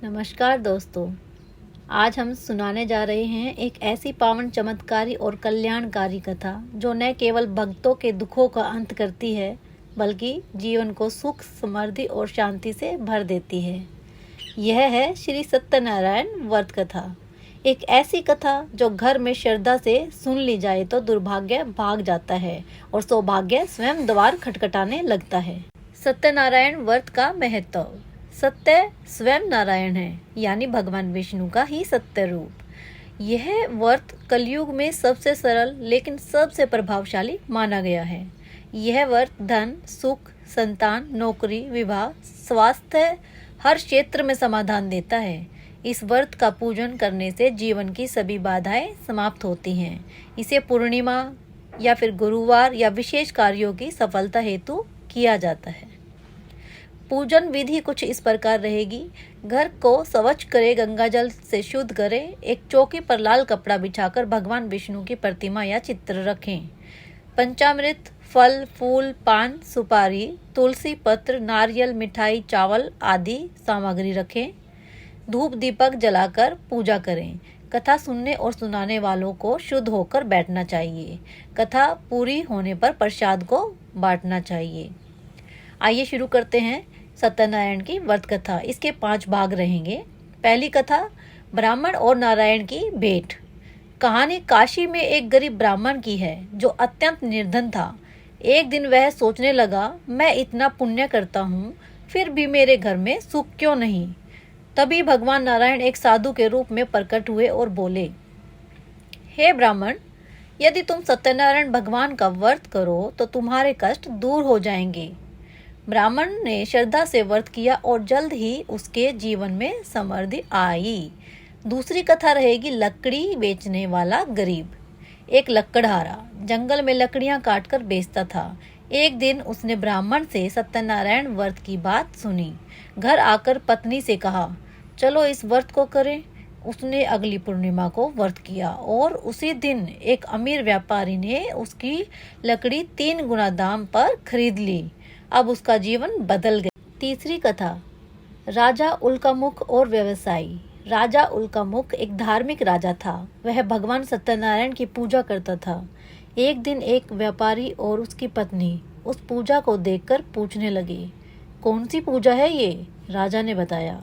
नमस्कार दोस्तों। आज हम सुनाने जा रहे हैं एक ऐसी पावन चमत्कारी और कल्याणकारी कथा जो न केवल भक्तों के दुखों का अंत करती है बल्कि जीवन को सुख, समृद्धि और शांति से भर देती है। यह है श्री सत्यनारायण व्रत कथा। एक ऐसी कथा जो घर में श्रद्धा से सुन ली जाए तो दुर्भाग्य भाग जाता है और सौभाग्य स्वयं द्वार खटखटाने लगता है। सत्यनारायण व्रत का महत्व। सत्य स्वयं नारायण है, यानी भगवान विष्णु का ही सत्य रूप। यह व्रत कलयुग में सबसे सरल लेकिन सबसे प्रभावशाली माना गया है। यह व्रत धन, सुख, संतान, नौकरी, विवाह, स्वास्थ्य हर क्षेत्र में समाधान देता है। इस व्रत का पूजन करने से जीवन की सभी बाधाएं समाप्त होती हैं। इसे पूर्णिमा या फिर गुरुवार या विशेष कार्यों की सफलता हेतु किया जाता है। पूजन विधि कुछ इस प्रकार रहेगी। घर को स्वच्छ करें, गंगा जल से शुद्ध करें। एक चौकी पर लाल कपड़ा बिछाकर भगवान विष्णु की प्रतिमा या चित्र रखें। पंचामृत, फल, फूल, पान, सुपारी, तुलसी पत्र, नारियल, मिठाई, चावल आदि सामग्री रखें। धूप दीपक जलाकर पूजा करें। कथा सुनने और सुनाने वालों को शुद्ध होकर बैठना चाहिए। कथा पूरी होने पर प्रसाद को बांटना चाहिए। आइए शुरू करते हैं सत्यनारायण की व्रत कथा। इसके 5 भाग रहेंगे। पहली कथा, ब्राह्मण और नारायण की भेंट। कहानी काशी में एक गरीब ब्राह्मण की है जो अत्यंत निर्धन था। एक दिन वह सोचने लगा, मैं इतना पुण्य करता हूँ, फिर भी मेरे घर में सुख क्यों नहीं। तभी भगवान नारायण एक साधु के रूप में प्रकट हुए और बोले, हे ब्राह्मण, यदि तुम सत्यनारायण भगवान का व्रत करो तो तुम्हारे कष्ट दूर हो जाएंगे। ब्राह्मण ने श्रद्धा से व्रत किया और जल्द ही उसके जीवन में समृद्धि आई। दूसरी कथा रहेगी, लकड़ी बेचने वाला गरीब। एक लकड़हारा जंगल में लकड़ियां काटकर बेचता था। एक दिन उसने ब्राह्मण से सत्यनारायण व्रत की बात सुनी। घर आकर पत्नी से कहा, चलो इस व्रत को करें। उसने अगली पूर्णिमा को व्रत किया और उसी दिन एक अमीर व्यापारी ने उसकी लकड़ी 3 गुना दाम पर खरीद ली। अब उसका जीवन बदल गया। तीसरी कथा, राजा उल्कामुख और व्यवसायी। राजा उल्कामुख एक धार्मिक राजा था। वह भगवान सत्यनारायण की पूजा करता था। एक दिन एक व्यापारी और उसकी पत्नी उस पूजा को देखकर पूछने लगे, कौन सी पूजा है ये? राजा ने बताया।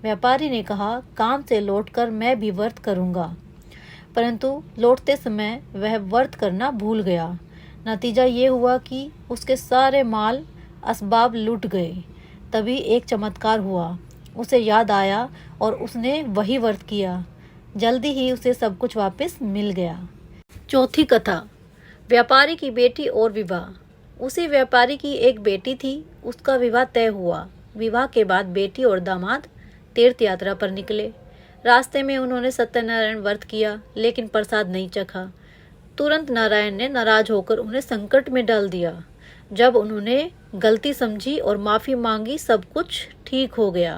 व्यापारी ने कहा, काम से लौटकर मैं भी व्रत करूंगा। परंतु लौटते समय वह व्रत करना भूल गया। नतीजा ये हुआ कि उसके सारे माल असबाब लूट गए। तभी एक चमत्कार हुआ। उसे याद आया और उसने वही व्रत किया। जल्दी ही उसे सब कुछ वापस मिल गया। चौथी कथा, व्यापारी की बेटी और विवाह। उसी व्यापारी की एक बेटी थी। उसका विवाह तय हुआ। विवाह के बाद बेटी और दामाद तीर्थ यात्रा पर निकले। रास्ते में उन्होंने सत्यनारायण व्रत किया लेकिन प्रसाद नहीं चखा। तुरंत नारायण ने नाराज होकर उन्हें संकट में डाल दिया। जब उन्होंने गलती समझी और माफी मांगी, सब कुछ ठीक हो गया।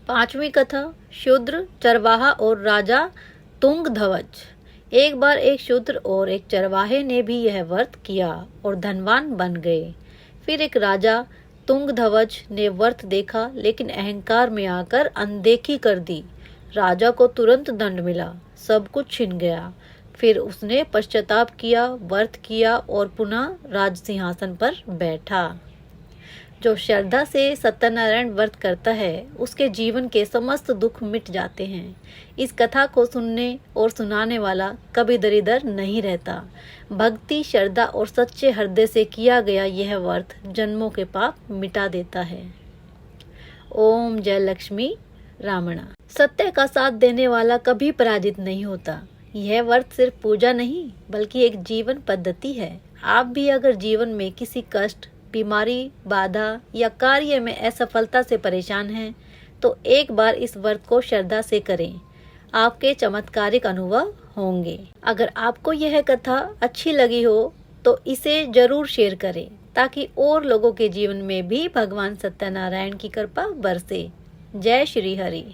5वीं कथा, शूद्र, चरवाहा और राजा तुंगध्वज। एक बार एक शूद्र और एक चरवाहे ने भी यह व्रत किया और धनवान बन गए। फिर एक राजा तुंगध्वज ने व्रत देखा लेकिन अहंकार में आकर अनदेखी कर दी। राजा को तुरंत दंड मिला, सब कुछ छिन गया। फिर उसने पश्चाताप किया, व्रत किया और पुनः राज सिंहासन पर बैठा। जो श्रद्धा से सत्यनारायण व्रत करता है उसके जीवन के समस्त दुख मिट जाते हैं। इस कथा को सुनने और सुनाने वाला कभी दरिद्र नहीं रहता। भक्ति, श्रद्धा और सच्चे हृदय से किया गया यह व्रत जन्मों के पाप मिटा देता है। ओम जय लक्ष्मी रामणा। सत्य का साथ देने वाला कभी पराजित नहीं होता। यह व्रत सिर्फ पूजा नहीं बल्कि एक जीवन पद्धति है। आप भी अगर जीवन में किसी कष्ट, बीमारी, बाधा या कार्य में असफलता से परेशान हैं तो एक बार इस व्रत को श्रद्धा से करें। आपके चमत्कारिक अनुभव होंगे। अगर आपको यह कथा अच्छी लगी हो तो इसे जरूर शेयर करें ताकि और लोगों के जीवन में भी भगवान सत्यनारायण की कृपा बरसे। जय श्री हरि।